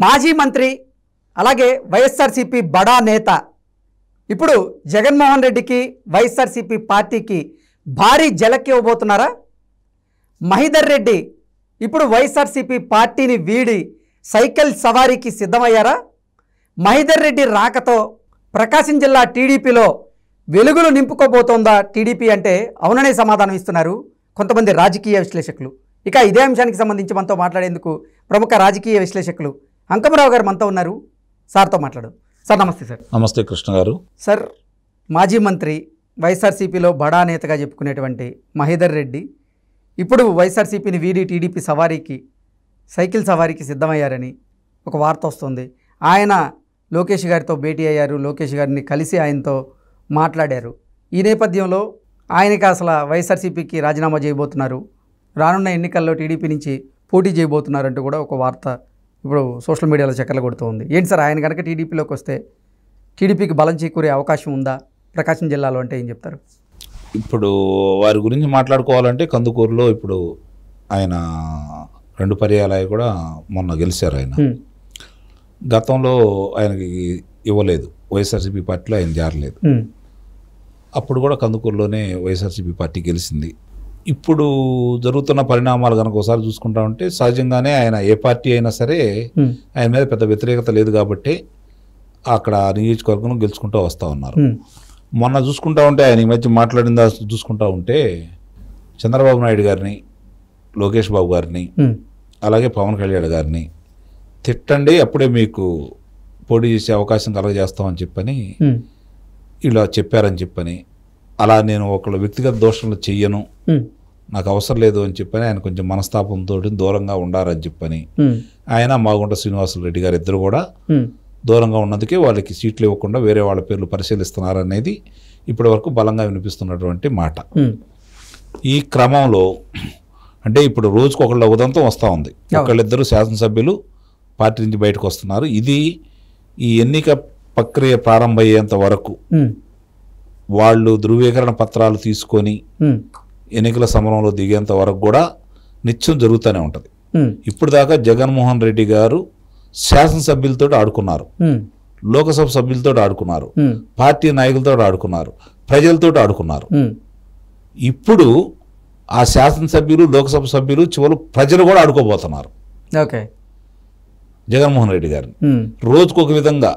మాజీ మంత్రి అలాగే వైఎస్ఆర్సీపీ బడా నేత ఇప్పుడు జగన్మోహన్ రెడ్డికి వైఎస్ఆర్సీపీ పార్టీకి భారీ జలక్ ఇవ్వబోతున్నారా? మహిదర్ రెడ్డి ఇప్పుడు వైఎస్ఆర్సీపీ పార్టీని వీడి సైకిల్ సవారీకి సిద్ధమయ్యారా? మహిదర్ రెడ్డి రాకతో ప్రకాశం జిల్లా టీడీపీలో వెలుగులు నింపుకోబోతోందా టీడీపీ అంటే అవుననే సమాధానం ఇస్తున్నారు కొంతమంది రాజకీయ విశ్లేషకులు. ఇక ఇదే అంశానికి సంబంధించి మనతో మాట్లాడేందుకు ప్రముఖ రాజకీయ విశ్లేషకులు అంకమరావు గారు మనతో ఉన్నారు. సార్తో మాట్లాడు. సార్ నమస్తే. సార్ నమస్తే కృష్ణ గారు. సార్, మాజీ మంత్రి వైఎస్ఆర్సీపీలో బడా నేతగా చెప్పుకునేటువంటి మహిదర్ రెడ్డి ఇప్పుడు వైఎస్ఆర్సీపీని వీడి టీడీపీ సైకిల్ సవారీకి సిద్ధమయ్యారని ఒక వార్త వస్తుంది. ఆయన లోకేష్ గారితో భేటీ అయ్యారు, లోకేష్ గారిని కలిసి ఆయనతో మాట్లాడారు. ఈ నేపథ్యంలో ఆయనకి అసలు వైఎస్ఆర్సీపీకి రాజీనామా చేయబోతున్నారు, రానున్న ఎన్నికల్లో టీడీపీ నుంచి పోటీ చేయబోతున్నారంటూ కూడా ఒక వార్త ఇప్పుడు సోషల్ మీడియాలో చక్కర్లు కొడుతూ ఉంది. ఏంటి సార్, ఆయన కనుక టీడీపీలోకి వస్తే టీడీపీకి బలం చేకూరే అవకాశం ఉందా ప్రకాశం జిల్లాలో అంటే ఏం చెప్తారు? ఇప్పుడు వారి గురించి మాట్లాడుకోవాలంటే కందుకూరులో ఇప్పుడు ఆయన 2 పర్యాయాలు కూడా మొన్న గెలిచారు. ఆయన గతంలో ఆయనకి ఇవ్వలేదు, వైఎస్ఆర్సీపీ పార్టీలో ఆయన చేరలేదు. అప్పుడు కూడా కందుకూరులోనే వైఎస్ఆర్సీపీ పార్టీ గెలిచింది. ఇప్పుడు జరుగుతున్న పరిణామాలు కనుక ఒకసారి చూసుకుంటా ఉంటే సహజంగానే ఆయన ఏ పార్టీ అయినా సరే ఆయన మీద పెద్ద వ్యతిరేకత లేదు కాబట్టి అక్కడ నియోజకవర్గం గెలుచుకుంటూ వస్తూ ఉన్నారు. మొన్న చూసుకుంటా ఉంటే ఆయన ఈ మధ్య మాట్లాడిందా చూసుకుంటా ఉంటే చంద్రబాబు నాయుడు గారిని, లోకేష్ బాబు గారిని, అలాగే పవన్ కళ్యాణ్ గారిని తిట్టండి, అప్పుడే మీకు పోటీ చేసే అవకాశం కలగజేస్తామని చెప్పని ఇలా చెప్పారని చెప్పని, అలా నేను ఒకళ్ళ వ్యక్తిగత దోషంలో చెయ్యను, నాకు అవసరం లేదు అని చెప్పని ఆయన కొంచెం మనస్తాపంతో దూరంగా ఉండారని చెప్పని ఆయన మాగుంట శ్రీనివాసరెడ్డి గారు ఇద్దరు కూడా దూరంగా ఉన్నందుకే వాళ్ళకి సీట్లు ఇవ్వకుండా వేరే వాళ్ళ పేర్లు పరిశీలిస్తున్నారనేది ఇప్పటి వరకు బలంగా వినిపిస్తున్నటువంటి మాట. ఈ క్రమంలో అంటే ఇప్పుడు రోజుకు ఒకళ్ళ ఉదంతం వస్తూ ఉంది. ఒకళ్ళిద్దరు శాసనసభ్యులు పార్టీ నుంచి బయటకు వస్తున్నారు. ఇది ఈ ఎన్నిక ప్రక్రియ ప్రారంభమయ్యేంత వరకు వాళ్ళు ధృవీకరణ పత్రాలు తీసుకొని ఎన్నికల సమరంలో దిగేంత వరకు కూడా నిత్యం జరుగుతూనే ఉంటుంది. ఇప్పుడు దాకా జగన్మోహన్ రెడ్డి గారు శాసనసభ్యులతో ఆడుకున్నారు, లోకసభ సభ్యులతో ఆడుకున్నారు, పార్టీ నాయకులతో ఆడుకున్నారు, ప్రజలతో ఆడుకున్నారు. ఇప్పుడు ఆ శాసనసభ్యులు, లోకసభ సభ్యులు చివరి ప్రజలు కూడా ఆడుకోబోతున్నారు జగన్మోహన్ రెడ్డి గారిని. రోజుకొక విధంగా,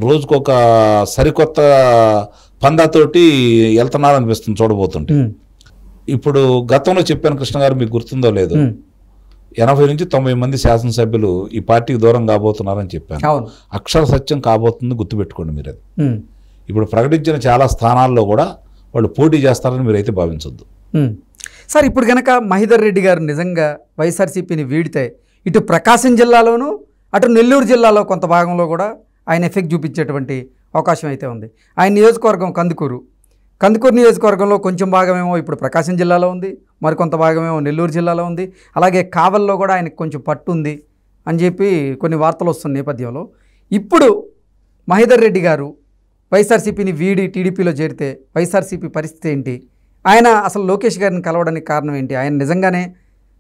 రోజుకొక సరికొత్త పందాతోటి వెళ్తున్నారనిపిస్తుంది చూడబోతుంటే. ఇప్పుడు గతంలో చెప్పాను కృష్ణ గారు, మీకు గుర్తుందో లేదు, 80 నుంచి 90 మంది శాసనసభ్యులు ఈ పార్టీకి దూరం కాబోతున్నారని చెప్పాను. అక్షర సత్యం కాబోతుంది, గుర్తుపెట్టుకోండి మీరు. అది ఇప్పుడు ప్రకటించిన చాలా స్థానాల్లో కూడా వాళ్ళు పోటీ చేస్తారని మీరైతే భావించొద్దు. సార్, ఇప్పుడు కనుక మహిదర్ రెడ్డి గారు నిజంగా వైఎస్ఆర్సీపీని వీడితే ఇటు ప్రకాశం జిల్లాలోనూ అటు నెల్లూరు జిల్లాలో కొంత భాగంలో కూడా ఆయన ఎఫెక్ట్ చూపించేటువంటి అవకాశం అయితే ఉంది. ఆయన నియోజకవర్గం కందుకూరు నియోజకవర్గంలో కొంచెం భాగమేమో ఇప్పుడు ప్రకాశం జిల్లాలో ఉంది, మరికొంత భాగమేమో నెల్లూరు జిల్లాలో ఉంది. అలాగే కావల్లో కూడా ఆయనకు కొంచెం పట్టు ఉంది అని చెప్పి కొన్ని వార్తలు వస్తున్న నేపథ్యంలో ఇప్పుడు మహిదర్ రెడ్డి గారు వైఎస్ఆర్సీపీని వీడి టీడీపీలో చేరితే వైఎస్ఆర్సీపీ పరిస్థితి ఏంటి? ఆయన అసలు లోకేష్ గారిని కలవడానికి కారణం ఏంటి? ఆయన నిజంగానే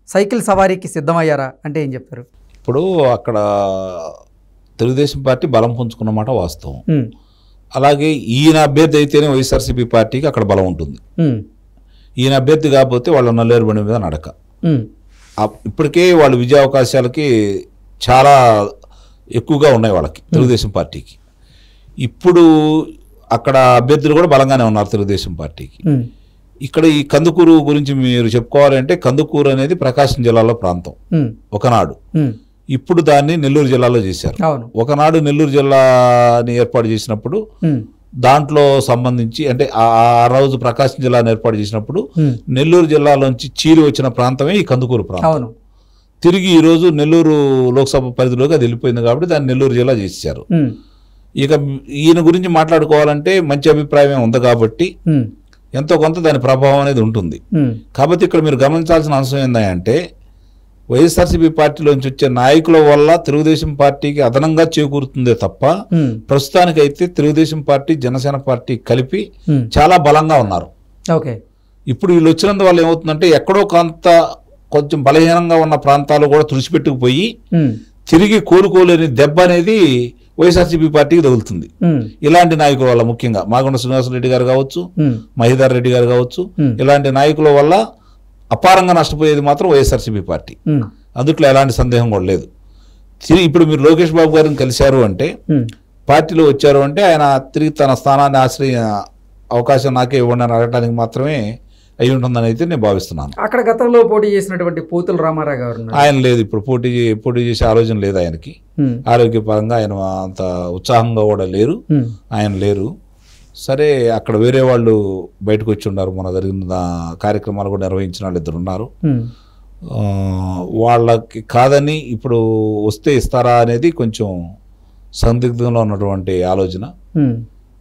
సైకిల్ సవారీకి సిద్ధమయ్యారా అంటే ఏం చెప్తారు? ఇప్పుడు అక్కడ తెలుగుదేశం పార్టీ బలం పుంజుకున్నమాట వాస్తవం. అలాగే ఈయన అభ్యర్థి అయితేనే వైఎస్ఆర్సీపీ పార్టీకి అక్కడ బలం ఉంటుంది. ఈయన అభ్యర్థి కాకపోతే వాళ్ళ నల్లేరు బండి మీద నడక. ఇప్పటికే వాళ్ళు విజయ అవకాశాలకి చాలా ఎక్కువగా ఉన్నాయి వాళ్ళకి, తెలుగుదేశం పార్టీకి. ఇప్పుడు అక్కడ అభ్యర్థులు కూడా బలంగానే ఉన్నారు తెలుగుదేశం పార్టీకి. ఇక్కడ ఈ కందుకూరు గురించి మీరు చెప్పుకోవాలంటే, కందుకూరు అనేది ప్రకాశం జిల్లాలో ప్రాంతం ఒకనాడు. ఇప్పుడు దాన్ని నెల్లూరు జిల్లాలో చేశారు. ఒకనాడు నెల్లూరు జిల్లాని ఏర్పాటు చేసినప్పుడు దాంట్లో సంబంధించి అంటే ఆ రోజు ప్రకాశం జిల్లాను ఏర్పాటు చేసినప్పుడు నెల్లూరు జిల్లాలోంచి చీలి వచ్చిన ప్రాంతమే ఈ కందుకూరు ప్రాంతం. తిరిగి ఈరోజు నెల్లూరు లోక్సభ పరిధిలోకి అది వెళ్ళిపోయింది కాబట్టి దాన్ని నెల్లూరు జిల్లా చేశారు. ఇక ఈయన గురించి మాట్లాడుకోవాలంటే మంచి అభిప్రాయమే ఉంది కాబట్టి ఎంతో కొంత దాని ప్రభావం అనేది ఉంటుంది. కాబట్టి ఇక్కడ మీరు గమనించాల్సిన అంశం ఏంటంటే, వైఎస్ఆర్సీపీ పార్టీలోంచి వచ్చే నాయకుల వల్ల తెలుగుదేశం పార్టీకి అదనంగా చేకూరుతుందే తప్ప ప్రస్తుతానికైతే తెలుగుదేశం పార్టీ, జనసేన పార్టీ కలిపి చాలా బలంగా ఉన్నారు. ఇప్పుడు వీళ్ళు వచ్చినందువల్ల ఏమవుతుందంటే, ఎక్కడో కొంచెం బలహీనంగా ఉన్న ప్రాంతాలు కూడా తుడిచిపెట్టుకుపోయి తిరిగి కోలుకోలేని దెబ్బ అనేది వైఎస్ఆర్సీపీ పార్టీకి తగులుతుంది. ఇలాంటి నాయకుల వల్ల, ముఖ్యంగా మాగుంట శ్రీనివాసరెడ్డి గారు కావచ్చు, మహిదర్ రెడ్డి గారు కావచ్చు, ఇలాంటి నాయకుల వల్ల అపారంగా నష్టపోయేది మాత్రం వైఎస్ఆర్సీపీ పార్టీ. అందుట్లో ఎలాంటి సందేహం కూడా లేదు. ఇప్పుడు మీరు లోకేష్ బాబు గారిని కలిశారు అంటే, పార్టీలో వచ్చారు అంటే ఆయన తిరిగి తన స్థానాన్ని అవకాశం నాకే ఇవ్వండి అని అడగడానికి మాత్రమే అయి ఉంటుందని అయితే నేను భావిస్తున్నాను. అక్కడ గతంలో పోటీ చేసినటువంటి పోతుల రామారావు గారు ఆయన లేదు, ఇప్పుడు పోటీ చేసే ఆలోచన లేదు ఆయనకి. ఆరోగ్యపరంగా ఆయన అంత ఉత్సాహంగా కూడా లేరు, ఆయన లేరు. సరే, అక్కడ వేరే వాళ్ళు బయటకు వచ్చి ఉన్నారు, మన జరిగిన కార్యక్రమాలు కూడా నిర్వహించిన వాళ్ళు ఇద్దరు ఉన్నారు. వాళ్ళకి కాదని ఇప్పుడు వస్తే ఇస్తారా అనేది కొంచెం సందిగ్ధంలో ఉన్నటువంటి ఆలోచన.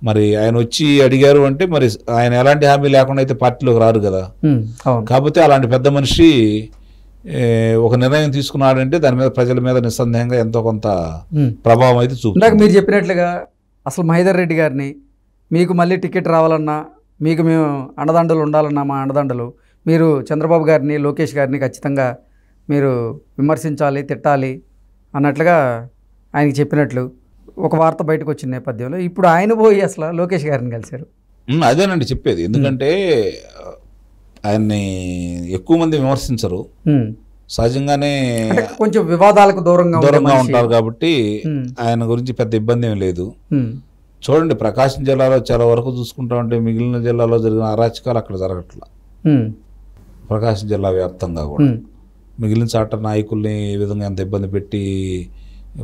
మరి ఆయన వచ్చి అడిగారు అంటే మరి ఆయన ఎలాంటి హామీ లేకుండా అయితే పార్టీలోకి రారు కదా. కాకపోతే అలాంటి పెద్ద మనిషి ఒక నిర్ణయం తీసుకున్నాడంటే దాని మీద ప్రజల మీద నిస్సందేహంగా ఎంతో కొంత ప్రభావం అయితే చూపుతుంది. మీరు చెప్పినట్లుగా అసలు మహిదర్ రెడ్డి గారిని మీకు మళ్ళీ టికెట్ రావాలన్నా, మీకు మేము అండదండలు ఉండాలన్నా, మా అండదండలు మీరు చంద్రబాబు గారిని, లోకేష్ గారిని ఖచ్చితంగా మీరు విమర్శించాలి, తిట్టాలి అన్నట్లుగా ఆయనకి చెప్పినట్లు ఒక వార్త బయటకు వచ్చిన నేపథ్యంలో ఇప్పుడు ఆయన పోయి అసలు లోకేష్ గారిని కలిశారు. అదేనండి చెప్పేది. ఎందుకంటే ఆయన్ని ఎక్కువ మంది విమర్శించరు, సహజంగానే కొంచెం వివాదాలకు దూరంగా ఉంటారు కాబట్టి ఆయన గురించి పెద్ద ఇబ్బంది ఏం లేదు. చూడండి, ప్రకాశం జిల్లాలో చాలా వరకు చూసుకుంటా ఉంటే మిగిలిన జిల్లాలో జరిగిన అరాచకాలు అక్కడ జరగట్లా. ప్రకాశం జిల్లా వ్యాప్తంగా కూడా మిగిలిన చాట నాయకుల్ని ఏ విధంగా ఎంత ఇబ్బంది పెట్టి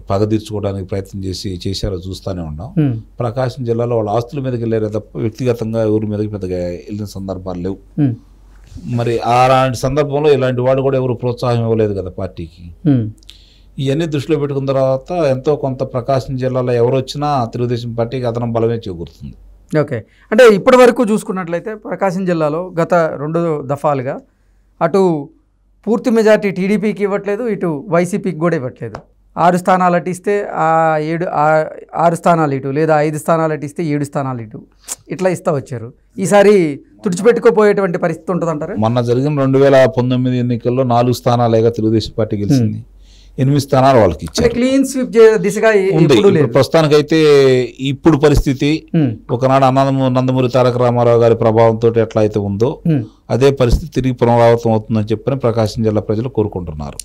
పగ తీర్చుకోవడానికి ప్రయత్నం చేశారో చూస్తూనే ఉన్నాం. ప్రకాశం జిల్లాలో వాళ్ళ ఆస్తుల మీదకి వెళ్ళారే తప్ప వ్యక్తిగతంగా ఊరి మీదకి పెద్దగా వెళ్ళిన సందర్భాలు లేవు. మరి అలాంటి సందర్భంలో ఇలాంటి వాళ్ళు కూడా ఎవరు ప్రోత్సాహం ఇవ్వలేదు కదా పార్టీకి. ఇవన్నీ దృష్టిలో పెట్టుకున్న తర్వాత ఎంతో కొంత ప్రకాశం జిల్లాలో ఎవరు వచ్చినా తెలుగుదేశం పార్టీకి అదనం బలమే చేకూరుతుంది. ఓకే, అంటే ఇప్పటి వరకు చూసుకున్నట్లయితే ప్రకాశం జిల్లాలో గత 2 దఫాలుగా అటు పూర్తి మెజార్టీ టీడీపీకి ఇవ్వట్లేదు, ఇటు వైసీపీకి కూడా ఇవ్వట్లేదు. 6 స్థానాలు అటు ఇస్తే 6 స్థానాలు ఇటు, లేదా 5 స్థానాలు అటు ఇస్తే 7 స్థానాలు ఇటు, ఇట్లా ఇస్తూ వచ్చారు. ఈసారి తుడిచిపెట్టుకోపోయేటువంటి పరిస్థితి ఉంటుంది అంటారు. మొన్న జరిగిన 2019 ఎన్నికల్లో 4 స్థానాలేగా తెలుగుదేశం పార్టీ గెలిచింది, 8 స్థానాలు వాళ్ళకి ఇచ్చారు. క్లీన్ స్వీప్ దిశగా ప్రస్తుతానికైతే ఇప్పుడు పరిస్థితి ఒకనాడు నందమూరి తారక రామారావు గారి ప్రభావంతో ఎట్లా అయితే ఉందో అదే పరిస్థితి తిరిగి పునరావృతం అవుతుందని చెప్పని ప్రకాశం జిల్లా ప్రజలు కోరుకుంటున్నారు.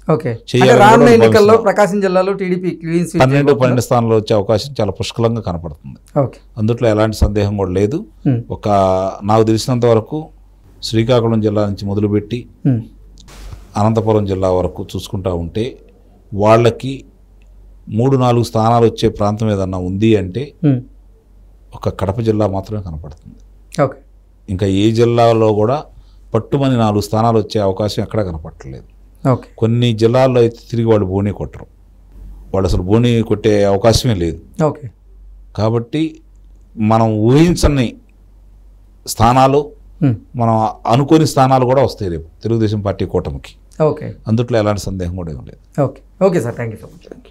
ఎన్నికల్లో ప్రకాశం జిల్లాలో టీడీపీ 12 స్థానాలు వచ్చే అవకాశం చాలా పుష్కలంగా కనపడుతుంది. అందుట్లో ఎలాంటి సందేహం కూడా లేదు. నాకు తెలిసినంత వరకు శ్రీకాకుళం జిల్లా నుంచి మొదలుపెట్టి అనంతపురం జిల్లా వరకు చూసుకుంటా ఉంటే వాళ్ళకి 3-4 స్థానాలు వచ్చే ప్రాంతం ఏదన్నా ఉంది అంటే ఒక కడప జిల్లా మాత్రమే కనపడుతుంది. ఇంకా ఏ జిల్లాలో కూడా పట్టుమని 4 స్థానాలు వచ్చే అవకాశం ఎక్కడా కనపడట్లేదు. కొన్ని జిల్లాల్లో అయితే తిరిగి వాళ్ళు బోనీ కొట్టరు, వాళ్ళు అసలు బోనీ కొట్టే అవకాశమే లేదు. కాబట్టి మనం ఊహించని స్థానాలు, మనం అనుకోని స్థానాలు కూడా వస్తాయి రేపు తెలుగుదేశం పార్టీ కూటమికి. అందుట్లో ఎలాంటి సందేహం కూడా ఏం లేదు. Okay sir, thank you so much.